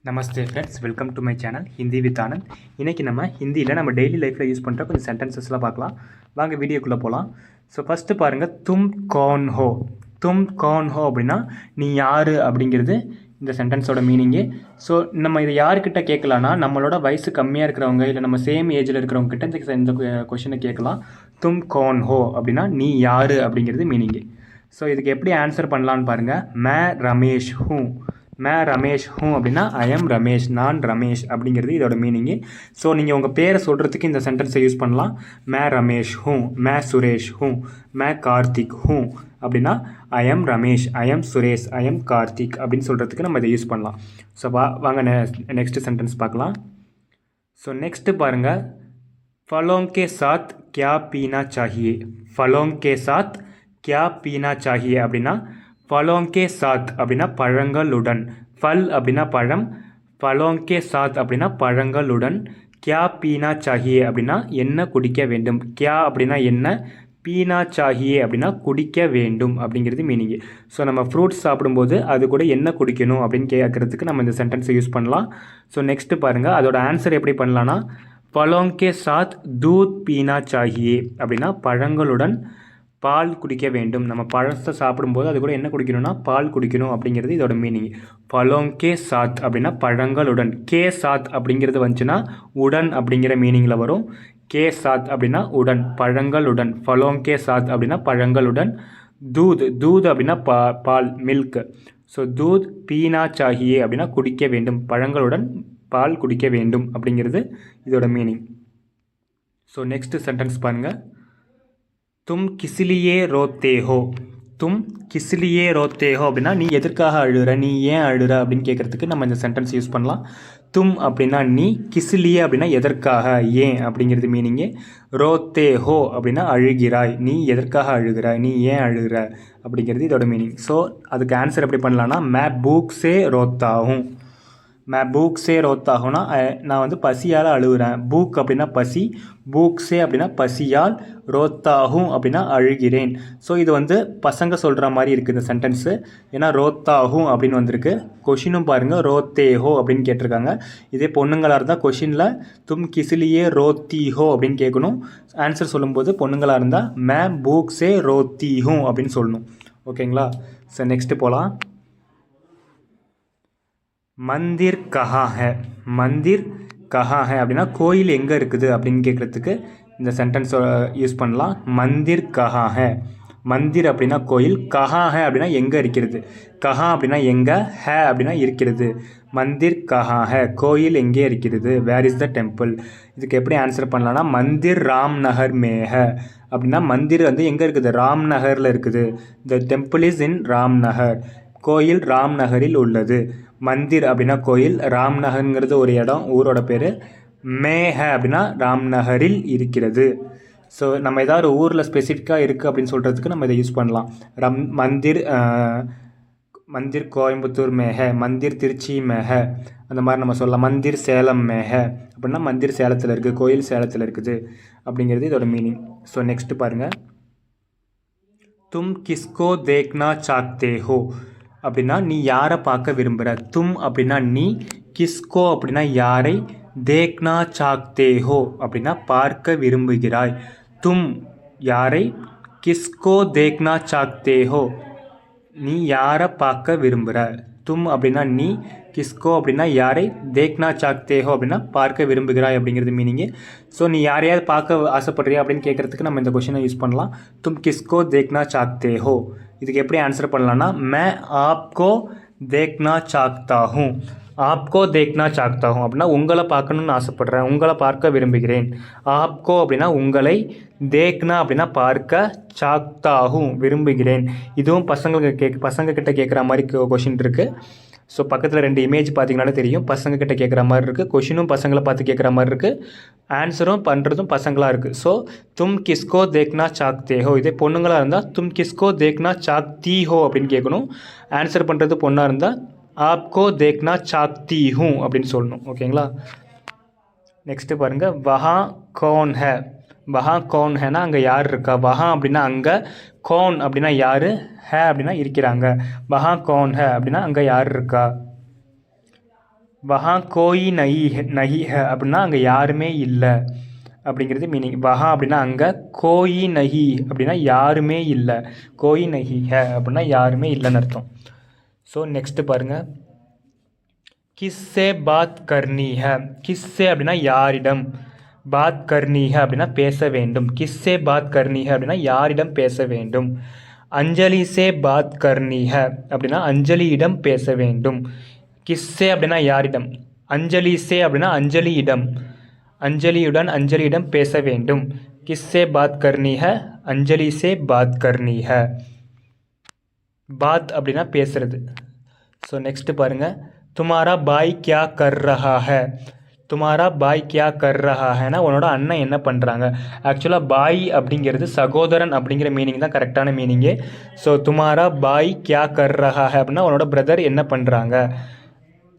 Namaste friends, welcome to my channel Hindi with Anand. இன்றைக்கி நம்ம ஹிந்தியில் நம்ம டெய்லி லைஃப்பில் யூஸ் பண்ணுற கொஞ்சம் சென்டென்சஸ்லாம் பார்க்கலாம். வாங்க வீடியோக்குள்ளே போகலாம். ஸோ ஃபஸ்ட்டு பாருங்கள், தும் கௌன் ஹோ. தும் கௌன் ஹோ அப்படின்னா நீ யார் அப்படிங்கிறது இந்த சென்டென்ஸோட மீனிங்கு. ஸோ நம்ம இதை யார்கிட்ட கேட்கலான்னா, நம்மளோட வயசு கம்மியாக இருக்கிறவங்க இல்லை நம்ம சேம் ஏஜில் இருக்கிறவங்க கிட்ட இந்த கொஷினை கேட்கலாம். தும் கௌன் ஹோ அப்படின்னா நீ யார் அப்படிங்கிறது மீனிங்கு. ஸோ இதுக்கு எப்படி ஆன்சர் பண்ணலான்னு பாருங்கள். மே ரமேஷ் ஹூ. மே ரமேஷ் ஹூ அப்படின்னா ஐ எம் ரமேஷ், நான் ரமேஷ் அப்படிங்கிறது இதோட மீனிங்கு. ஸோ நீங்கள் உங்கள் பேரை சொல்கிறதுக்கு இந்த சென்டென்ஸை யூஸ் பண்ணலாம். மே ரமேஷ் ஹூ, மே சுரேஷ் ஹூ, மே கார்த்திக் ஹூ அப்படின்னா I am Ramesh, I am Suresh, I am Karthik அப்படின்னு சொல்கிறதுக்கு நம்ம இதை யூஸ் பண்ணலாம். ஸோ வாங்க நெக்ஸ்ட் சென்டென்ஸ் பார்க்கலாம். ஸோ நெக்ஸ்ட்டு பாருங்கள், ஃபலோங் கே சாத் கியா பீனா சாஹியே. ஃபலோங் கே சாத் கியா பீனா சாஹியே அப்படின்னா ஃபலோங்கே சாத் அப்படின்னா பழங்களுடன். ஃபல் அப்படின்னா பழம், ஃபலோங்கே சாத் அப்படின்னா பழங்களுடன். கியா பீனா சாஹியே அப்படின்னா என்ன குடிக்க வேண்டும். கியா அப்படின்னா என்ன, பீனா சாஹியே அப்படின்னா குடிக்க வேண்டும் அப்படிங்கிறது மீனிங்கு. ஸோ நம்ம ஃப்ரூட்ஸ் சாப்பிடும்போது அது கூட என்ன குடிக்கணும் அப்படின்னு கேட்குறதுக்கு நம்ம இந்த சென்டென்ஸை யூஸ் பண்ணலாம். ஸோ நெக்ஸ்ட்டு பாருங்கள், அதோட ஆன்சர் எப்படி பண்ணலான்னா, ஃபலோங்கே சாத் தூத் பீனா சாஹியே அப்படின்னா பழங்களுடன் பால் குடிக்க வேண்டும். நம்ம பழத்தை சாப்பிடும்போது அது கூட என்ன குடிக்கணும்னா பால் குடிக்கணும் அப்படிங்கிறது இதோட மீனிங். ஃபலோங்கே சாத் அப்படின்னா பழங்களுடன். கே சாத் அப்படிங்கிறது வந்துச்சுன்னா உடன் அப்படிங்கிற மீனிங்கில் வரும். கே சாத் அப்படின்னா உடன், பழங்களுடன். ஃபலோங்கே சாத் அப்படின்னா பழங்களுடன். தூத், தூத் அப்படின்னா பால், மில்க். ஸோ தூத் பீனா சாஹியே அப்படின்னா குடிக்க வேண்டும், பழங்களுடன் பால் குடிக்க வேண்டும் அப்படிங்கிறது இதோட மீனிங். ஸோ நெக்ஸ்ட் சென்டென்ஸ் பாருங்கள். தும் கிஸ்லியே ரோத்தே ஹோ. தும் கிஸ்லியே ரோத்தே ஹோ அப்படின்னா நீ எதற்காக அழுகிற, நீ ஏன் அழுகிற அப்படின்னு கேட்குறதுக்கு நம்ம இந்த சென்டென்ஸ் யூஸ் பண்ணலாம். தும் அப்படின்னா நீ, கிஸ்லியே அப்படின்னா எதற்காக, ஏன் அப்படிங்கிறது மீனிங்கு. ரோத்தே ஹோ அப்படின்னா அழுகிறாய், நீ எதற்காக அழுகிற, நீ ஏன் அழுகிற அப்படிங்கிறது இதோட மீனிங். ஸோ அதுக்கு ஆன்சர் எப்படி பண்ணலான்னா, மே பூக் சே ரோத்தாகும். மே பூக் சே ரோத்தாகும்னா நான் வந்து பசியால் அழுகிறேன். பூக் அப்படின்னா பசி, பூக் சே அப்படின்னா பசியால், ரோத்தாகும் அப்படின்னா அழுகிறேன். ஸோ இது வந்து பசங்க சொல்கிற மாதிரி இருக்குது இந்த சென்டென்ஸு. ஏன்னா ரோத்தாகும் அப்படின்னு வந்திருக்கு. கொஷினும் பாருங்கள், ரோத்தே ஹோ அப்படின்னு கேட்டிருக்காங்க. இதே பொண்ணுங்களாக இருந்தால் கொஷினில் தும் கிஸ்லியே ரோத்தி ஹோ அப்படின்னு கேட்கணும். ஆன்சர் சொல்லும்போது பொண்ணுங்களாக இருந்தால் மே பூக் சே ரோத்தி ஹூ அப்படின்னு சொல்லணும். ஓகேங்களா? ஸோ நெக்ஸ்ட்டு போகலாம். மந்திர் கஹா ஹே. மந்திர் கஹா ஹே அப்படின்னா கோயில் எங்கே இருக்குது அப்படின்னு கேட்குறதுக்கு இந்த சென்டென்ஸை யூஸ் பண்ணலாம். மந்திர் கஹா ஹே. மந்திர் அப்படின்னா கோயில், கஹா ஹே அப்படின்னா எங்கே இருக்கிறது. கஹா அப்படின்னா எங்கே, ஹே அப்படின்னா இருக்கிறது. மந்திர் கஹா ஹே, கோயில் எங்கே இருக்கிறது, வேர் இஸ் த டெம்பிள். இதுக்கு எப்படி ஆன்சர் பண்ணலான்னா, மந்திர் ராம் நகர் மே ஹே அப்படின்னா மந்திர் வந்து எங்கே இருக்குது, ராம் நகரில் இருக்குது. The temple is in Ram Nagar, கோயில் ராம் நகரில் உள்ளது. மந்திர் அப்படின்னா கோயில், ராம் நகருங்கிறது ஒரு இடம், ஊரோட பேர். மே ஹே அப்படின்னா ராம் நகரில் இருக்கிறது. ஸோ நம்ம ஏதாவது ஒரு ஊரில் ஸ்பெசிஃபிக்காக இருக்குது அப்படின்னு சொல்கிறதுக்கு நம்ம இதை யூஸ் பண்ணலாம். மந்திர் மந்திர் கோயம்புத்தூர் மேஹ, மந்திர் திருச்சி மேஹ, அந்த மாதிரி நம்ம சொல்லலாம். மந்திர் சேலம் மேஹ அப்படின்னா மந்திர் சேலத்தில் இருக்குது, கோயில் சேலத்தில் இருக்குது அப்படிங்கிறது இதோட மீனிங். ஸோ நெக்ஸ்ட்டு பாருங்கள். தும் கிஸ்கோ தேக்னா சாக்தே ஹோ அப்படின்னா நீ யாரை பார்க்க விரும்புகிற. தும் அப்படின்னா நீ, கிஸ்கோ அப்படின்னா யாரை, தேக்னா சாக்தே ஹோ அப்படின்னா பார்க்க விரும்புகிறாய். தும் யாரை, கிஸ்கோ தேக்னா சாக்தே ஹோ நீ யாரை பார்க்க விரும்புகிற. தும் அப்படின்னா நீ, கிஸ்கோ அப்படின்னா யாரை, தேக்னா சாக்தே ஹோ அப்படின்னா பார்க்க விரும்புகிறாய் அப்படிங்கிறது மீனிங்கு. ஸோ நீ யாரையாவது பார்க்க ஆசைப்படுறியா அப்படின்னு கேட்குறதுக்கு நம்ம இந்த கொஷினை யூஸ் பண்ணலாம். தும் கிஸ்கோ தேக்னா சாக்தே ஹோ. இதுக்கு எப்படி ஆன்சர் பண்ணலான்னா, மே ஆப்கோ தேக்னா சாக்தா ஹூ. ஆப்கோ தேக்னா சாக்தா ஹூ அப்படின்னா உங்களை பார்க்கணுன்னு ஆசைப்படுறேன், உங்களை பார்க்க விரும்புகிறேன். ஆப்கோ அப்படின்னா உங்களை, தேக்னா அப்படின்னா பார்க்க, சாக்தா ஹூ விரும்புகிறேன். இதுவும் பசங்க கிட்ட கேட்குற மாதிரி கொஷின் இருக்குது. ஸோ பக்கத்தில் 2 இமேஜ் பார்த்தீங்கன்னாலே தெரியும், பசங்க கிட்ட கேட்குற மாதிரி இருக்குது. கொஷினும் பசங்களை பார்த்து கேட்குற மாதிரி இருக்குது, ஆன்சரும் பண்ணுறதும் பசங்களாக இருக்குது. ஸோ தும் கிஸ்கோ தேக்னா சாக்தே ஹோ. இதே பொண்ணுங்களாக இருந்தால் தும் கிஸ்கோ தேக்னா சாக்தி ஹோ அப்படின்னு கேட்கணும். ஆன்சர் பண்ணுறது பொண்ணாக இருந்தால் ஆப்கோ தேக்னா சாக்தி ஹூ அப்படின்னு சொல்லணும். ஓகேங்களா? நெக்ஸ்ட்டு பாருங்கள். வஹா கௌன் ஹே. வஹா கௌன் ஹேனா அங்கே யார் இருக்கா. வஹா அப்படின்னா அங்கே, கௌன் அப்படின்னா யார், ஹே அப்படின்னா இருக்கிறாங்க. வஹா கௌன் ஹே அப்படின்னா அங்கே யார் இருக்கா. வஹா கோயி நஹி ஹை அப்படின்னா அங்கே யாருமே இல்லை அப்படிங்கிறது மீனிங். வஹா அப்படின்னா அங்கே, கோயி நஹி அப்படின்னா யாருமே இல்லை, கோயி நஹி ஹை அப்படின்னா யாருமே இல்லைன்னு அர்த்தம். ஸோ நெக்ஸ்ட்டு பாருங்கள், கிஸ்ஸே பாத் கர்னி ஹை. கிஸ்ஸே அப்படின்னா யாரிடம், பாத் கர்னி ஹை அப்படின்னா பேச வேண்டும். கிஸ்ஸே பாத் கர்னி ஹை அப்படின்னா யாரிடம் பேச வேண்டும். அஞ்சலி சே பாத் கர்னி ஹை அப்படின்னா அஞ்சலியிடம் பேச வேண்டும். கிஸ்ஸே அப்படின்னா யாரிடம், அஞ்சலி சே அப்படின்னா அஞ்சலியிடம், அஞ்சலியுடன் அஞ்சலியிடம் பேச வேண்டும். கிஸ்ஸே பாத் கர்னி ஹை, அஞ்சலி சே பாத் கர்னி ஹை. பாத் அப்படின்னா பேசுறது. ஸோ நெக்ஸ்ட் பாருங்கள், துமாரா பாய் கியா கர் ரஹா ஹை. துமாரா பாய் கியா கர் ரஹா ஹைனா உன்னோட அண்ணன் என்ன பண்ணுறாங்க. ஆக்சுவலாக பாய் அப்படிங்கிறது சகோதரன் அப்படிங்கிற மீனிங் தான் கரெக்டான மீனிங்கு. ஸோ துமாரா பாய் கியா கர் ரஹா ஹை அப்படின்னா உன்னோட பிரதர் என்ன பண்ணுறாங்க.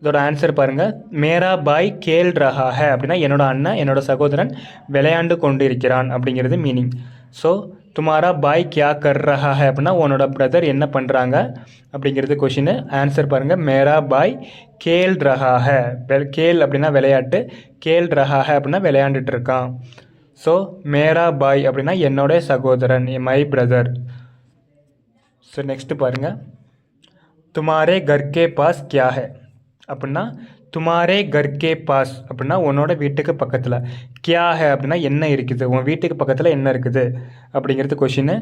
இதோட ஆன்சர் பாருங்கள், மேரா பாய் கேல் ரஹா ஹை அப்படின்னா என்னோட அண்ணன், என்னோட சகோதரன் விளையாண்டு கொண்டு இருக்கிறான் அப்படிங்கிறது மீனிங். ஸோ துமாரா பாய் கியா கர் ரஹா ஹை அப்படின்னா உன்னோட பிரதர் என்ன பண்ணுறாங்க அப்படிங்கிறது கொஷின். ஆன்சர் பாருங்கள், மேரா பாய் கேல் ரஹா ஹை. கேல் அப்படின்னா விளையாட்டு, கேல் ரஹா ஹை அப்படின்னா விளையாண்டுட்டு இருக்கான். ஸோ மேரா பாய் அப்படின்னா என்னோட சகோதரன், மை பிரதர். ஸோ நெக்ஸ்ட்டு பாருங்கள், துமாரே கர்கே பாஸ் கியா ஹை அப்படின்னா துமாரே கர்கே பாஸ் அப்படின்னா உன்னோட வீட்டுக்கு பக்கத்தில், கியா ஹை அப்படின்னா என்ன இருக்குது, உன் வீட்டுக்கு பக்கத்தில் என்ன இருக்குது அப்படிங்கிறது கொஷின்.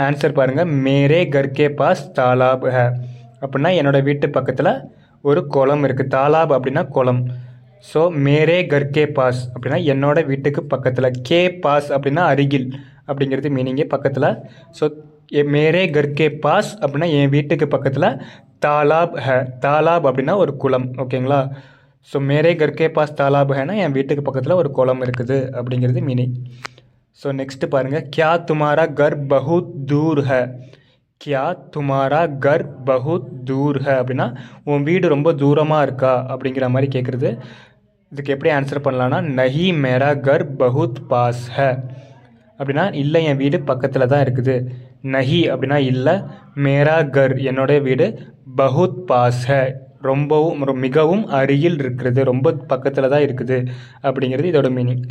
ஆன்சர் பாருங்கள், மேரே கர்கே பாஸ் தாலாப் ஹை அப்படின்னா என்னோடய வீட்டு பக்கத்தில் ஒரு குளம் இருக்குது. தாலாப் அப்படின்னா குளம். ஸோ மேரே கர்கே பாஸ் அப்படின்னா என்னோட வீட்டுக்கு பக்கத்தில், கே பாஸ் அப்படின்னா அருகில் அப்படிங்கிறது மீனிங்கே பக்கத்தில். ஸோ மேரே கர்கே பாஸ் அப்படின்னா என் வீட்டுக்கு பக்கத்தில் தாலாப் ஹை. தாலாப் அப்படின்னா ஒரு குளம், ஓகேங்களா. ஸோ மேரே கர்கே பாஸ் தாலாப் ஹைனா என் வீட்டுக்கு பக்கத்தில் ஒரு குளம் இருக்குது அப்படிங்கிறது மீனிங். ஸோ நெக்ஸ்ட்டு பாருங்கள், கியா துமாரா கர் பஹுத் தூர் ஹை. கியா துமாரா கர் பஹுத் தூர் ஹை அப்படின்னா உன் வீடு ரொம்ப தூரமாக இருக்கா அப்படிங்கிற மாதிரி கேட்குறது. இதுக்கு எப்படி ஆன்சர் பண்ணலான்னா, நஹி மேரா கர் பஹுத் பாஸ் ஹை அப்படின்னா இல்லை என் வீடு பக்கத்தில் தான் இருக்குது. நஹி அப்படின்னா இல்லை, மேரா கர் என்னோட வீடு, பஹுத் பாஸ் ஹை ரொம்பவும் மிகவும் அருகில் இருக்கிறது, ரொம்ப பக்கத்தில் தான் இருக்குது அப்படிங்கிறது இதோட மீனிங்.